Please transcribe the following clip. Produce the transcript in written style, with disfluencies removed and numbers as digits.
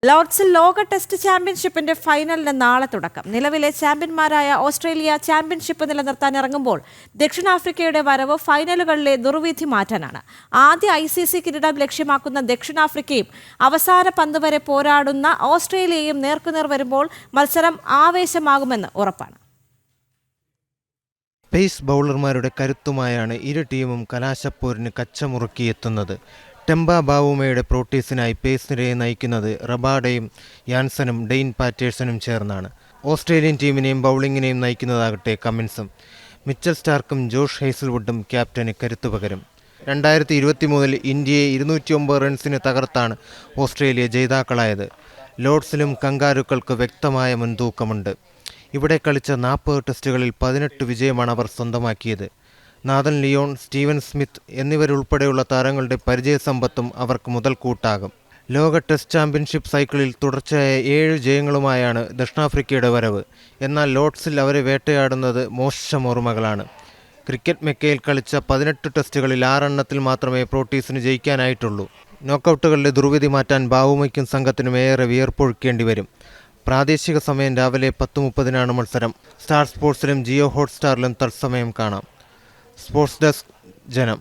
ലോർഡ്സിൽ ലോക ടെസ്റ്റ് ചാമ്പ്യൻഷിപ്പിന്റെ ഫൈനലിന് നാളെ തുടക്കം. നിലവിലെ ചാമ്പ്യന്മാരായ ഓസ്ട്രേലിയ ചാമ്പ്യൻഷിപ്പ് നിലനിർത്താൻ ഇറങ്ങുമ്പോൾ ദക്ഷിണാഫ്രിക്കയുടെ വരവ് ഫൈനലുകളിലെ ദുർവിധി മാറ്റാനാണ്. ആദ്യ ICC കിരീടം ലക്ഷ്യമാക്കുന്ന ദക്ഷിണാഫ്രിക്കയും അവസാന പന്ത് വരെ പോരാടുന്ന ഓസ്ട്രേലിയയും നേർക്കുനേർ വരുമ്പോൾ മത്സരം ആവേശമാകുമെന്ന് ഉറപ്പാണ്. പേസ് ബൗളർമാരുടെ കരുത്തുമായാണ് ഇരു ടീമും കലാശപ്പോരിന് കച്ചമുറുക്കിയെത്തുന്നത്. ടെമ്പ ബാവുമയുടെ പ്രോട്ടീസിനായി പേസ് നിരയെ നയിക്കുന്നത് റബാഡയും യാൻസനും ഡെയിൻ പാറ്റേഴ്സണും ചേർന്നാണ്. ഓസ്ട്രേലിയൻ ടീമിനെയും ബൗളിങ്ങിനെയും നയിക്കുന്നതാകട്ടെ കമ്മിൻസും. മിച്ചൽ സ്റ്റാർക്കും ജോഷ് ഹേസൽവുഡും ക്യാപ്റ്റന് കരുത്തു പകരും. 2023 ഇന്ത്യയെ 209 റൺസിന് തകർത്താണ് ഓസ്ട്രേലിയ ജേതാക്കളായത്. ലോർഡ്സിലും കങ്കാരുക്കൾക്ക് വ്യക്തമായ മുൻതൂക്കമുണ്ട്. ഇവിടെ കളിച്ച 40 ടെസ്റ്റുകളിൽ 18 വിജയമാണ് അവർ സ്വന്തമാക്കിയത്. നാഥൻ ലിയോൺ, സ്റ്റീവൻ സ്മിത്ത് എന്നിവരുൾപ്പെടെയുള്ള താരങ്ങളുടെ പരിചയസമ്പത്തും അവർക്ക് മുതൽക്കൂട്ടാകും. ലോക ടെസ്റ്റ് ചാമ്പ്യൻഷിപ്പ് സൈക്കിളിൽ തുടർച്ചയായ 7 ജയങ്ങളുമായാണ് ദക്ഷിണാഫ്രിക്കയുടെ വരവ്. എന്നാൽ ലോർഡ്സിൽ അവരെ വേട്ടയാടുന്നത് മോശം ഓർമ്മകളാണ്. ക്രിക്കറ്റ് മെക്കയിൽ കളിച്ച 18 ടെസ്റ്റുകളിൽ 6 എണ്ണത്തിൽ മാത്രമേ പ്രോട്ടീസിന് ജയിക്കാനായിട്ടുള്ളൂ. നോക്കൌട്ടുകളിലെ ദുർവിധി മാറ്റാൻ ബാവുമയ്ക്കും സംഘത്തിനും ഏറെ വിയർപ്പൊഴുക്കേണ്ടി വരും. പ്രാദേശിക സമയം രാവിലെ 10:30 മത്സരം. സ്റ്റാർ സ്പോർട്സിലും ജിയോ ഹോട്ട്സ്റ്റാറിലും തത്സമയം കാണാം. സ്പോർട്സ് ഡെസ്ക്, ജനം.